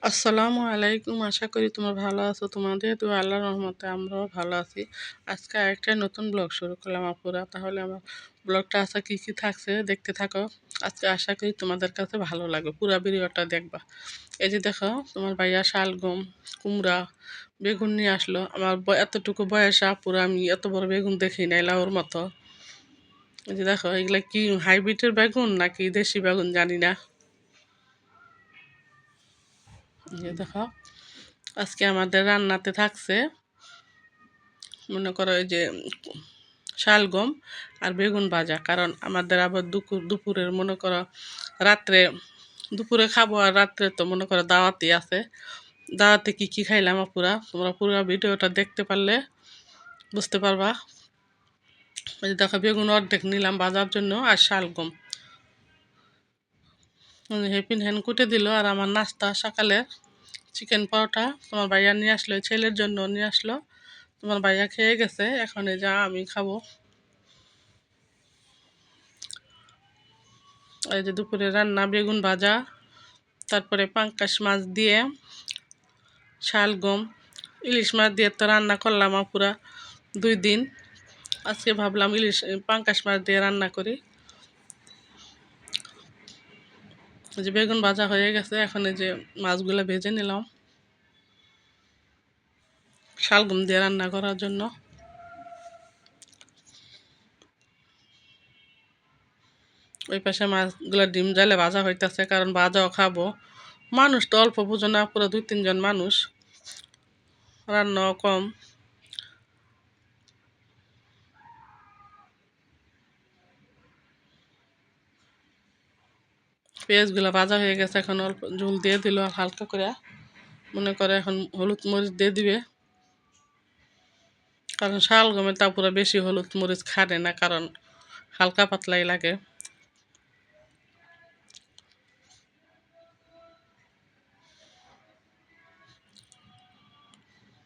আসসালামু আলাইকুম। আশা করি তোমরা ভালো আছো। তোমাদের তো আল্লাহর রহমতে আমরাও ভালো আছি। আজকে আরেকটা নতুন ব্লগ শুরু করলাম আপুরা। তাহলে আমার ব্লগটা আজকে কী কী থাকছে দেখতে থাকো। আজকে আশা করি তোমাদের কাছে ভালো লাগবে, পুরা ভিডিওটা দেখবা। এই যে দেখো, তোমার ভাইয়া শালগম, কুমড়া, বেগুন নিয়ে আসলো। আমার এতটুকু বয়সে আপুরা আমি এত বড় বেগুন দেখি নাই, লাউর মতো। এই যে দেখো, এগুলা কি হাইব্রিডের বেগুন নাকি দেশি বেগুন জানি না। এই যে দেখো, আজকে আমাদের রান্নাতে থাকছে মনে করো এই যে শালগম আর বেগুন ভাজা। কারণ আমাদের আবার দুপুরের মনে করো রাত্রে, দুপুরে খাবো আর রাত্রে তো মনে করো দাওয়াতি আছে। দাওয়াতে কি কি খাইলাম পুরা, তোমরা পুরো ভিডিওটা দেখতে পারলে বুঝতে পারবা। এই যে দেখো, বেগুন অর্ধেক নিলাম ভাজার জন্য আর শালগম হেপিন হ্যান কুটে দিল। আর আমার নাস্তা সকালে চিকেন পরোটা তোমার ভাইয়া নিয়ে আসলো, ছেলের জন্য নিয়ে আসলো। তোমার ভাইয়া খেয়ে গেছে, এখন এই যা আমি খাবো। এই যে দুপুরে রান্না বেগুন ভাজা, তারপরে পাঙ্কাশ মাছ দিয়ে শালগম, ইলিশ মাছ দিয়ে তো রান্না করলাম পুরা 2 দিন। আজকে ভাবলাম পাঙ্কাশ মাছ দিয়ে রান্না করি। এই যে বেগুন ভাজা হয়ে গেছে, এখন এই যে মাছগুলো ভেজে নিলাম শালগম দিয়ে রান্না করার জন্য। ওই পাশে মাছগুলো ডিম জালে ভাজা হইতেছে, কারণ ভাজাও খাবো। মানুষ তো অল্প বুঝো না, পুরো 2-3 জন মানুষ, রান্নাও কম। পেঁয়াজগুলো ভাজা হয়ে গেছে, এখন অল্প ঝোল দিয়ে দিল হালকা করে। মনে করে এখন হলুদ মরিচ দিয়ে দিবে, কারণ শালগমে তা পুরো বেশি হলুদ মরিচ খাবে না, কারণ হালকা পাতলাই লাগে।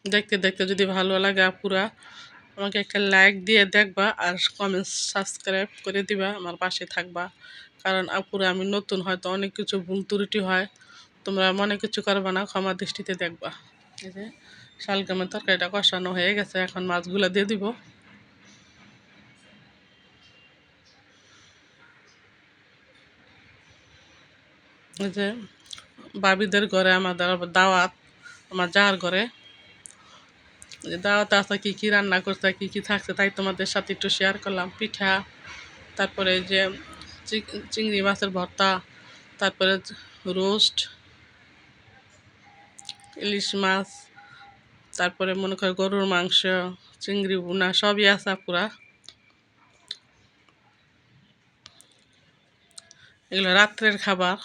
দেখতে দেখতে যদি ভালো লাগে আপুরা, আমাকে একটা লাইক দিয়ে দেখবা আর কমেন্ট সাবস্ক্রাইব করে দিবা, আমার পাশে থাকবা। কারণ আপুরা আমি নতুন, হয়তো অনেক কিছু ভুল ত্রুটি হয়, তোমরা মনে কিছু করবা না, ক্ষমা দৃষ্টিতে দেখবা। এই যে শালগমের তরকারিটা কষানো হয়ে গেছে, এখন মাছগুলো দিয়ে দিব। এই যে ভাবিদের ঘরে আমাদের আবার দাওয়াত, আমার যার ঘরে দাওয়াতে আছে, কী কী রান্না করছে কী কী থাকছে তাই তোমাদের সাথে একটু শেয়ার করলাম। পিঠা, তারপরে যে চিংড়ি মাছের ভর্তা, তারপরে রোস্ট, ইলিশ মাছ, তারপরে মনে করে গরুর মাংস, চিংড়ি ভুনা, সবই আছে পুরা। এগুলো রাত্রের খাবার,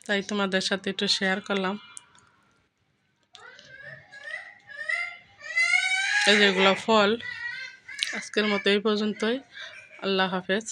তাই তোমাদের সাথে একটু শেয়ার করলাম। এই যেগুলো ফল। আজকের মতো এই পর্যন্তই। আল্লাহ হাফেজ।